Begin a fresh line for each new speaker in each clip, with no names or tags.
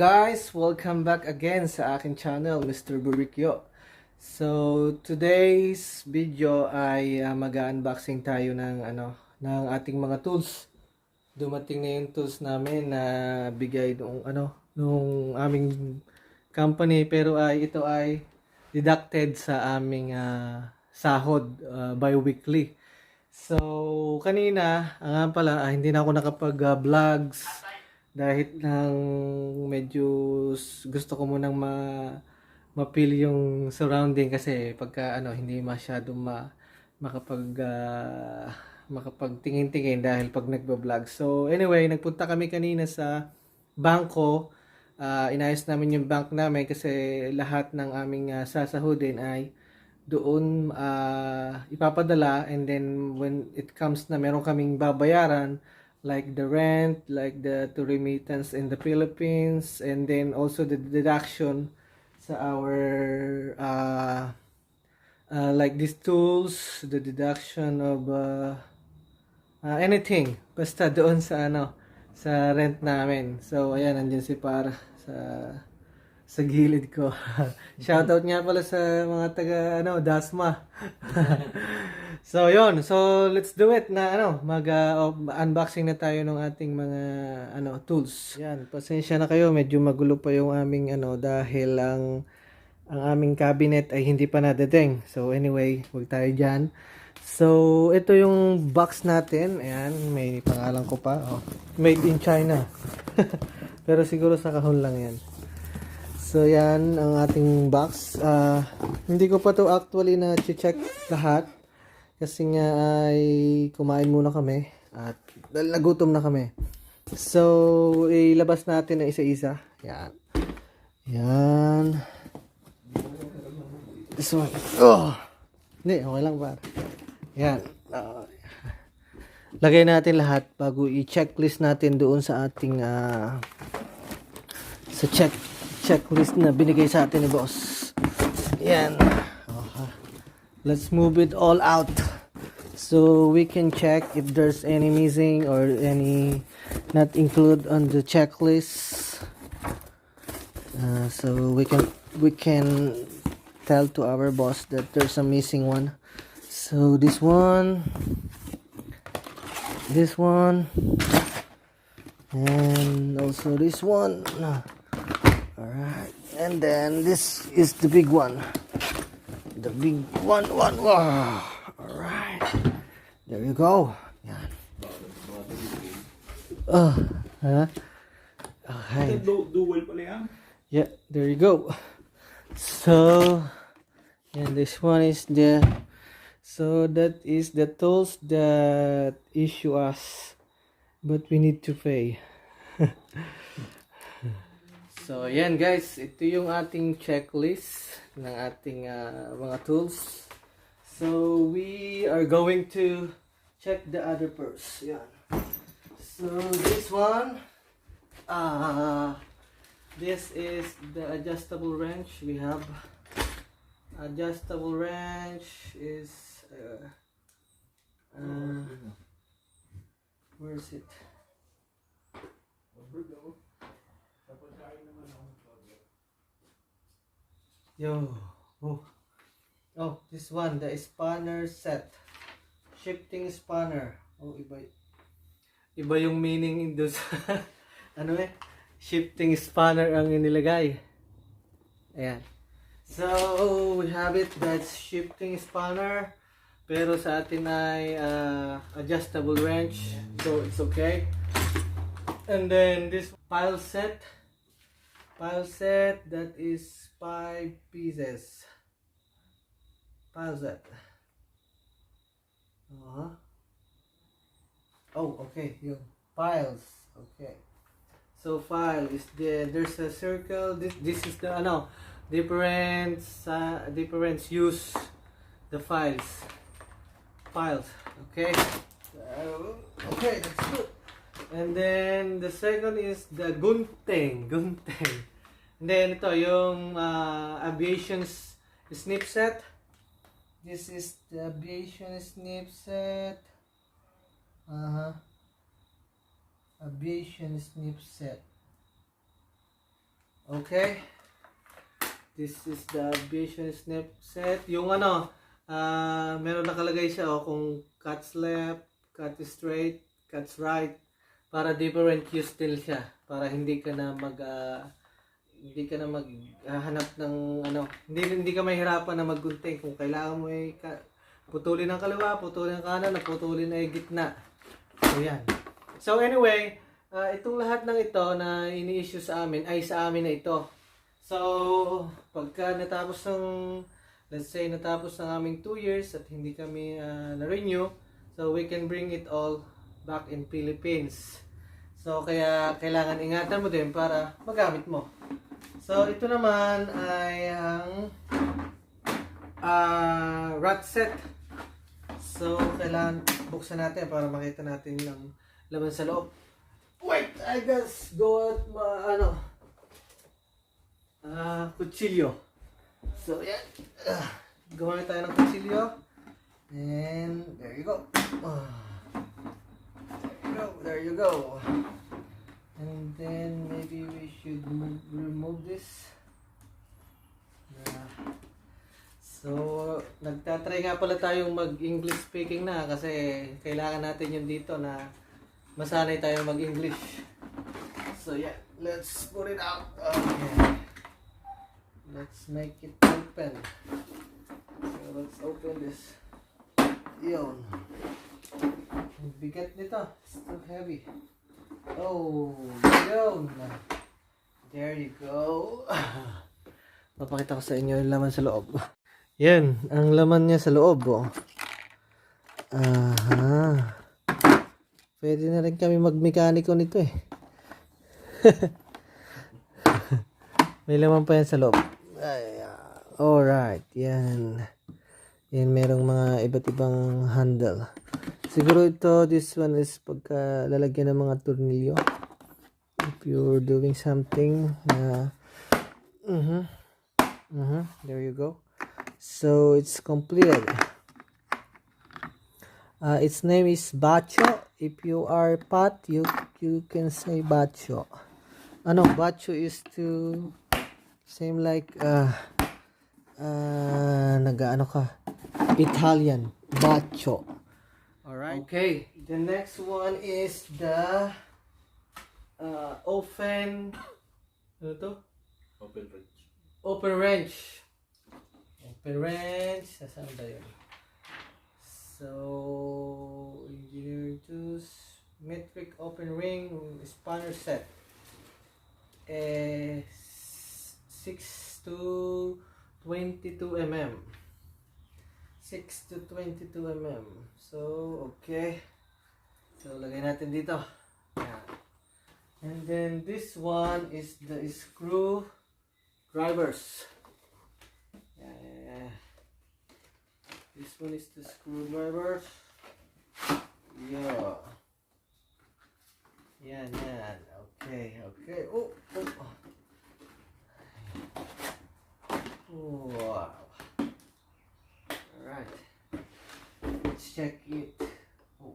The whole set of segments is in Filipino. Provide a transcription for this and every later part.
guys, welcome back again sa aking channel, Mr. Burikyo. So today's video ay mag-unboxing tayo ng ating mga tools. Dumating na yung tools namin na bigay nung aming company, pero ito ay deducted sa aming sahod bi-weekly. So kanina, hindi na ako nakapag-vlogs dahil nang medyo gusto ko munang ma-feel yung surrounding, kasi pagka hindi masyadong makapagtingin-tingin dahil pag nagba-vlog. So anyway, nagpunta kami kanina sa bangko. Inayos namin yung bank namin kasi lahat ng aming sasahudin ay doon ipapadala, and then when it comes na meron kaming babayaran, like the rent, like the to remittance in the Philippines, and then also the deduction sa our like these tools, the deduction of anything basta doon sa sa rent namin. So ayan, nandiyan si Par sa gilid ko. Shoutout nga pala sa mga taga Dasma. So yon, so let's do it na mag-unboxing na tayo ng ating mga tools. Yan, pasensya na kayo, medyo magulo pa yung aming dahil ang aming cabinet ay hindi pa nadating. So anyway, huwag tayo diyan. So ito yung box natin. Ayan, may pangalan ko pa. Made in China. Pero siguro sa kahon lang yan. So yan ang ating box. Hindi ko pa to actually na check lahat kasi nga ay kumain muna kami at nagutom na kami. So ilabas natin na isa-isa. Yan. Yan. This one. Hindi, okay lang par. Yan. Lagay natin lahat bago i-checklist natin doon sa ating sa checklist na binigay sa atin ni boss. Yan. Let's move it all out so we can check if there's any missing or any not included on the checklist. So we can tell to our boss that there's a missing one. So this one, and also this one. Alright, and then this is the big one. The big one. Wow. Alright. There you go. Yan. Okay.
Dual pala yan.
Yeah, there you go. So, and this one is so that is the tools that issue us, but we need to pay. So, yan guys, ito yung ating checklist ng ating mga tools. So, we are going to check the other purse. Yan. So, this one, this is the adjustable wrench. We have adjustable wrench is, where is it? Oh, this one, the spanner set, shifting spanner. Iba yung meaning doon sa shifting spanner ang inilagay. Ayan. So we have it, that's shifting spanner, pero sa atin ay adjustable wrench, so it's okay. And then this file set, that is 5 pieces. File set. Oh, okay, yung files. Okay. So file is there's a circle. This is the difference use the files. Okay. Okay, that's good. And then the second is the gunting. And then ito yung aviation snip set. This is the aviation snip set. Aviation snip set. Okay. This is the aviation snap set. Yung meron nakalagay siya kung cuts left, cut straight, cuts right. Para different cues din siya. Para hindi ka na maghahanap ng hindi ka mahirapan na maggunting kung kailangan mo putulin ang kaliwa, putulin ang kanan, putulin ay gitna. So yan. So anyway, itong lahat ng ito na ini-issue sa amin ay sa amin na ito. So pagka natapos ng aming 2 years at hindi kami na-renew, so we can bring it all back in Philippines. So kaya kailangan ingatan mo din para magamit mo. So ito naman ay ang rat set. So kailangan buksan natin para makita natin yung laman sa loob. Wait, I just go at kutsilyo. So yan, gumamit tayo ng kutsilyo. And there you go. There you go. And then maybe we should remove this. So, nagtatry nga pala tayong mag-English speaking na kasi kailangan natin yun dito na masanay tayo mag-English. So yeah, let's put it out. Okay. Let's make it open. So let's open this. Yun. Ang bigat nito. It's too heavy. Oh, yun. There you go. Papakita ko sa inyo yung laman sa loob. Yan, ang laman niya sa loob. Oh. Aha. Pwede na rin kami magmekaniko nito eh. May laman pa yan sa loob. Alright, yan. Yan, merong mga iba't ibang handle. Siguro ito, this one is pagka lalagyan ng mga tornilyo. If you're doing something, there you go. So it's completed. Its name is Bacho. If you are Pat, you can say Bacho. Bacho is to same like Italian Bacho. Alright. Okay. The next one is the open wrench. Open wrench. Saan ba yun? So, engineering tools, metric open ring spanner set. 6 to 22 mm. 6 to 22 mm. So, okay. So, lagay natin dito. Yan. And then, this one is the screw drivers. This one is the screwdrivers. Yeah. Yan. Okay. Oh. Wow. Alright. Let's check it. Oh.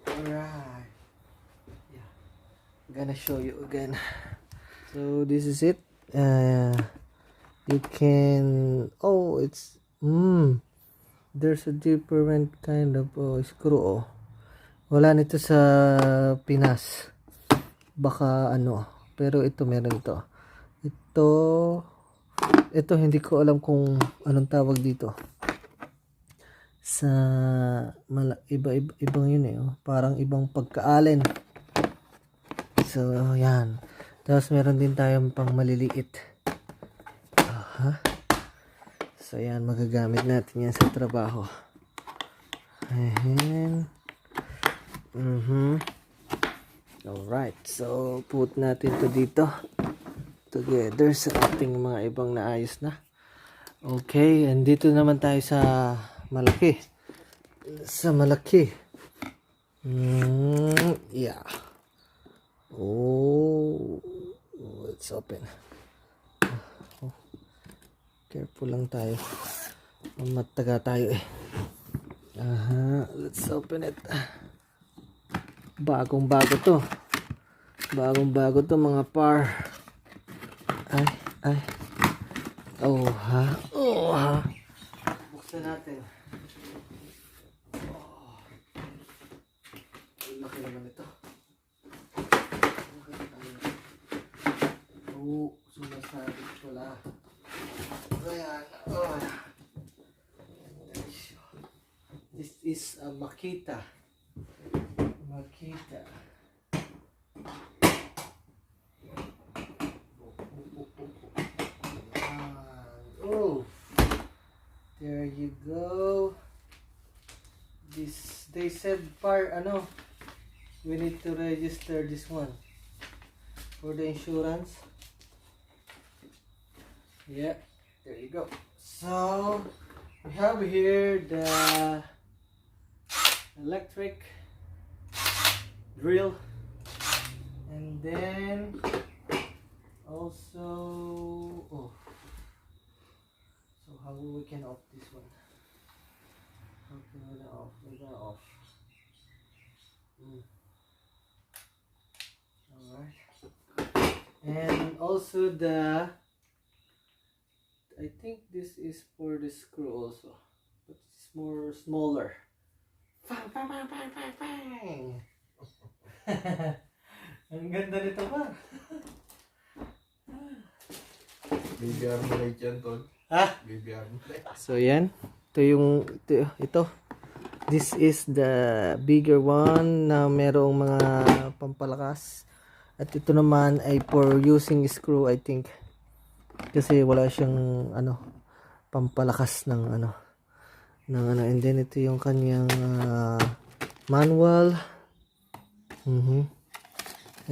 Alright. Yeah. I'm gonna show you again. So this is it. You can. It's. There's a different kind of screw. Wala nito sa Pinas. Baka pero ito meron to. Ito hindi ko alam kung anong tawag dito. Sa ibang yun parang ibang pagkaalin. So yan. Tapos meron din tayong pang maliliit. So yan, magagamit natin yan sa trabaho. Ayan. Alright, so put natin to dito together sa ating mga ibang naayos na. Okay, and dito naman tayo sa malaki. Yeah. Oh, it's open. Careful lang tayo. Mataga tayo eh. Let's open it. Bagong bago to mga par. Ay. Oh ha. Oh ha. Buksan natin. Oh. Laki naman ito. Oh, sumasabit pala. Ayan. Oh. This is a Makita. Makita. Oh, there you go. This they said we need to register this one for the insurance. Yeah, there you go. So we have here the electric drill, and then also so how we can off this one? How can we off? We're gonna off. Alright. And also I think this is for the screw also, but it's more smaller. Bang, bang, bang, bang, bang, bang. Ang ganda nito pa.
Baby armorite yan, Tol.
Ha?
Baby armorite.
So yan, ito. This is the bigger one na merong mga pampalakas. At ito naman ay for using screw, I think. Kasi wala siyang pampalakas ng and then ito yung kanyang manual. And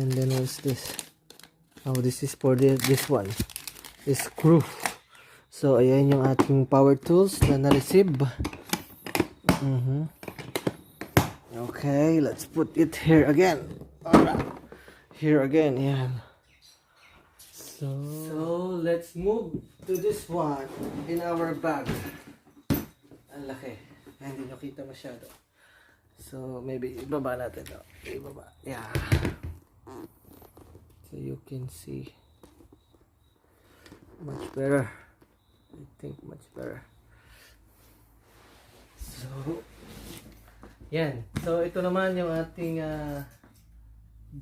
then what's this? Oh, this is for this one. This screw. So ayan yung ating power tools na na-receive. Okay, let's put it here again. Alright. Here again, yan. So let's move to this one in our bag. Ang laki. Hindi nyo kita masyado. So maybe ibaba natin to. Ibaba. Yeah. So you can see much better. I think much better. So yan. So ito naman yung ating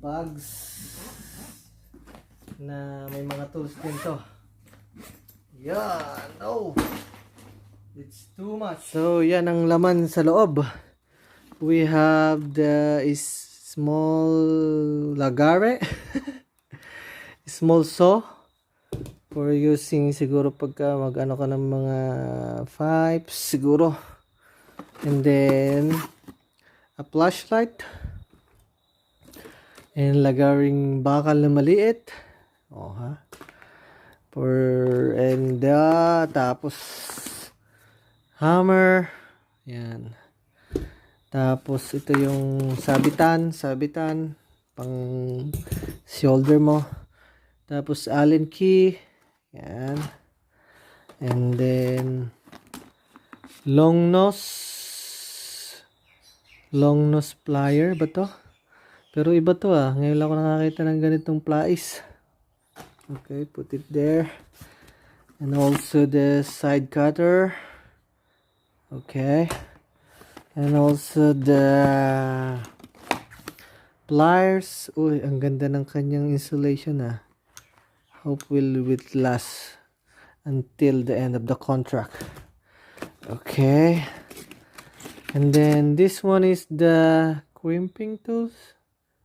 bags na may mga tools din to. Yan. Oh. It's too much. So yan ang laman sa loob. We have the small lagare. Small saw for using siguro pagka mag-ano ka ng mga pipes siguro. And then a flashlight. And lagaring bakal na maliit. Oh ha. Tapos hammer. Yan. Tapos ito yung sabitan pang shoulder mo. Tapos Allen key. Yan. And then long nose plier ba to? Pero iba to ngayon lang ako nakakita ng ganitong pliers. Okay, put it there. And also the side cutter. Okay. And also the pliers. Uy, ang ganda ng kanyang insulation Hope will last until the end of the contract. Okay. And then this one is the crimping tools.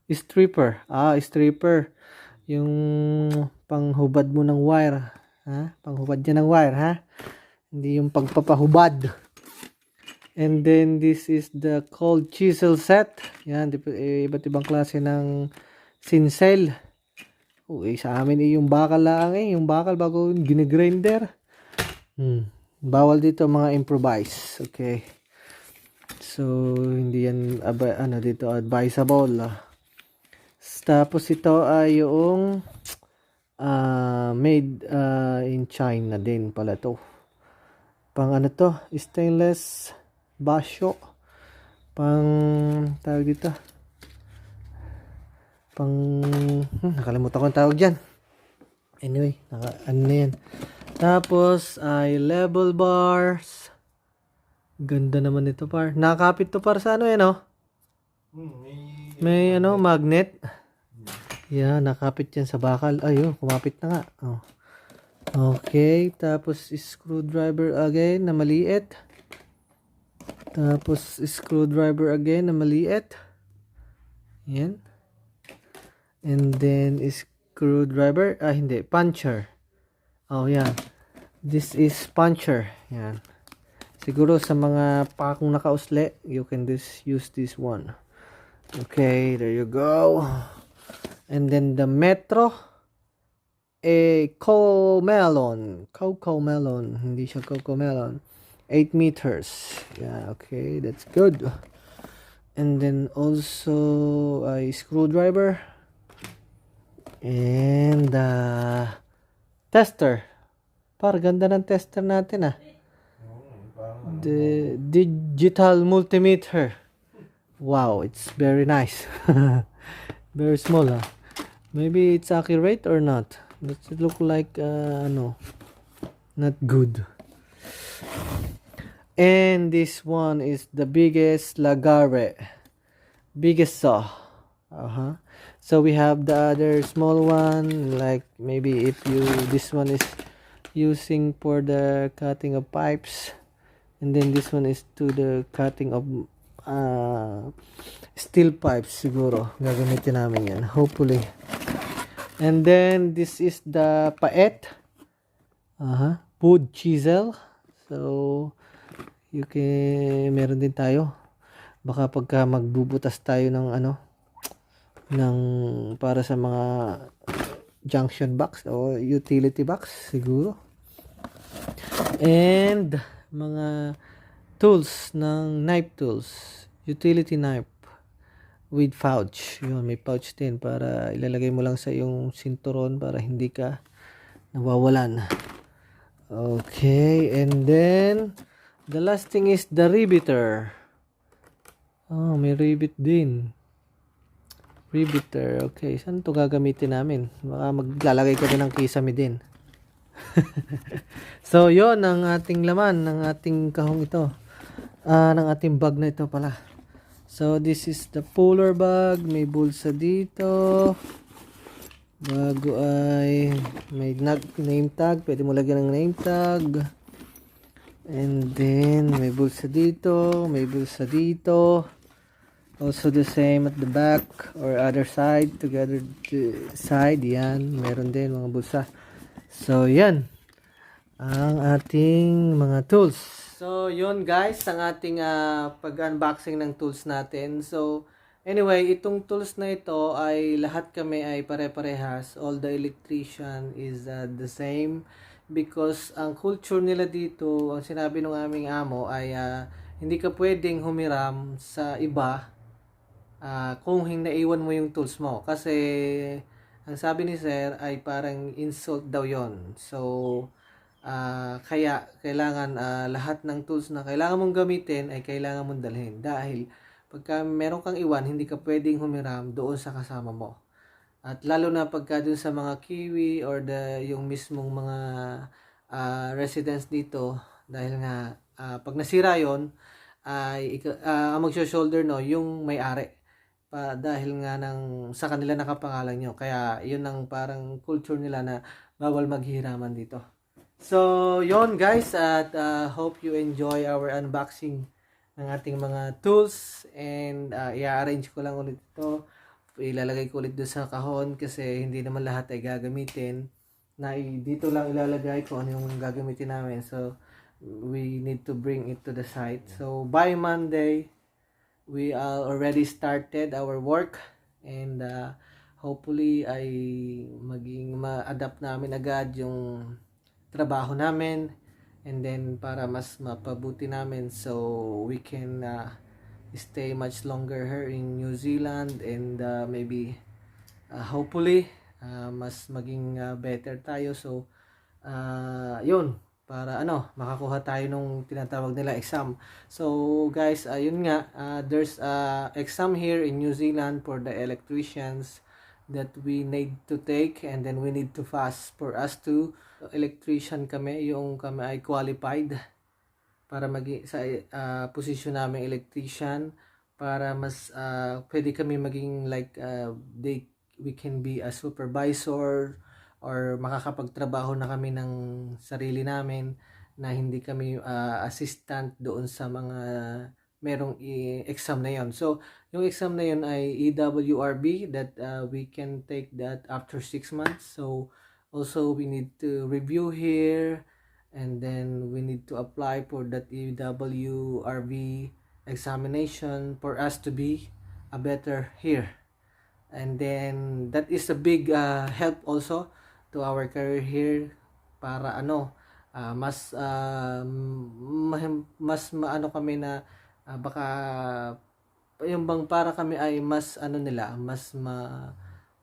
Stripper. Stripper. Yung panghubad mo ng wire. Panghubad niya ng wire, Hindi yung pagpapahubad. And then this is the cold chisel set. Yan, iba't ibang klase ng sinsel. Sa amin yung bakal lang yung bakal bago ginigrinder. Bawal dito mga improvise. Okay. So hindi yan dito advisable. Tapos ito ay yung made in China din pala to. Pang stainless basyo. Tawag dito. Nakalimutan ko ang tawag dyan. Anyway, ano na yan. Tapos, ay level bars. Ganda naman ito, par. Nakakapit to, par, sa ano yan, oh. May, magnet. Yeah, nakapit yan sa bakal. Ayun, kumapit na nga. Oh. Okay, tapos screwdriver again na maliit. Tapos screwdriver again na maliit. Yan. And then screwdriver, hindi, puncher. Oh, yan. This is puncher. Yan. Siguro sa mga pakong nakausli, you can just use this one. Okay, there you go. And then the Metro Coco Melon. Hindi siya Coco Melon. 8 meters. Yeah, okay, that's good. And then also a screwdriver. And tester. Ganda ng tester natin, ah. The digital multimeter. Wow, it's very nice. Very small, huh? Maybe it's accurate or not. Does it look like not good? And this one is the biggest Lagare. Biggest saw. So we have the other small one, like maybe if this one is using for the cutting of pipes, and then this one is to the cutting of steel pipes siguro gagamitin namin yan, hopefully. And then this is the paet, wood chisel. So meron din tayo, baka pagka magbubutas tayo ng ng para sa mga junction box o utility box siguro. And mga tools ng knife tools, utility knife with pouch. Yun, may pouch din para ilalagay mo lang sa iyong sinturon para hindi ka nawawalan. Okay, and then the last thing is the riveter. Oh, may rivet din. Riveter. Okay, saan to gagamitin namin? Baka maglalagay ka din ng kisame din. So, yon ang ating laman ng ating kahong ito. Ng ating bag na ito pala. So, this is the puller bag. May bulsa dito. Bago ay may name tag. Pwede mo lagyan ng name tag. And then, may bulsa dito. May bulsa dito. Also the same at the back or other side. Together the side. Yan. Meron din mga bulsa. So, yan ang ating mga tools. So, yun guys, ang ating pag-unboxing ng tools natin. So, anyway, itong tools na ito ay lahat kami ay pare-parehas. All the electrician is the same because ang culture nila dito, ang sinabi ng aming amo ay hindi ka pwedeng humiram sa iba kung naiwan mo yung tools mo. Kasi, ang sabi ni sir ay parang insult daw yon. So, kaya kailangan lahat ng tools na kailangan mong gamitin ay kailangan mong dalhin. Dahil pagka meron kang iwan, hindi ka pwedeng humiram doon sa kasama mo. At lalo na pagka doon sa mga kiwi or yung mismong mga residents dito. Dahil nga, pag nasira yon ay ang magsho-shoulder yung may-ari. Dahil nga sa kanila nakapangalan nyo. Kaya yun ang parang culture nila na bawal maghihiraman dito. So, yon guys, at hope you enjoy our unboxing ng ating mga tools. And i-arrange ko lang ulit ito. Ilalagay ko ulit doon sa kahon kasi hindi naman lahat ay gagamitin. Dito lang ilalagay ko ano yung gagamitin namin. So, we need to bring it to the site. So, by Monday, we already started our work and hopefully ay maging ma-adapt namin agad yung trabaho namin and then para mas mapabuti namin so we can stay much longer here in New Zealand and maybe hopefully mas maging better tayo. So yun, para makakuha tayo nung tinatawag nila exam. So guys, yun nga, there's exam here in New Zealand for the electricians that we need to take, and then we need to fast for us to electrician kami, yung kami ay qualified para sa posisyon namin electrician, para mas pwede kami maging like we can be a supervisor or makakapagtrabaho na kami ng sarili namin, na hindi kami assistant doon sa mga merong exam na yon. So yung exam na yon ay EWRB, that we can take that after 6 months. So also we need to review here, and then we need to apply for that EWRB examination for us to be a better here. And then that is a big help also to our career here, para mas maano kami na baka yung bang para kami ay mas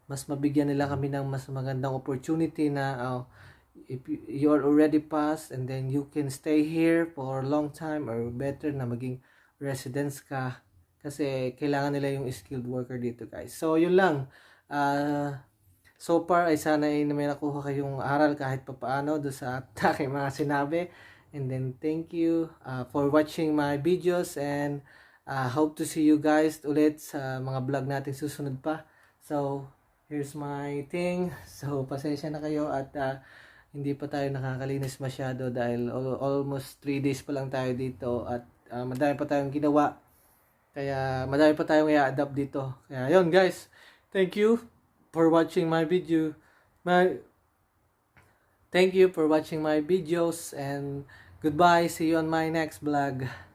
mas mabigyan nila kami ng mas magandang opportunity na if you are already passed, and then you can stay here for a long time, or better na maging residents ka, kasi kailangan nila yung skilled worker dito, guys. So yun lang, so far ay sana ay may nakuha kayong aral kahit papaano do sa aking mga sinabi. And then thank you for watching my videos, and hope to see you guys ulit sa mga vlog natin susunod pa. So here's my thing. So pasensya na kayo at hindi pa tayo nakakalinis masyado dahil almost 3 days pa lang tayo dito, at madami pa tayong ginawa. Kaya madami pa tayong i-adapt dito. Kaya yun, guys. Thank you for watching my video. Thank you for watching my videos, and goodbye. See you on my next vlog.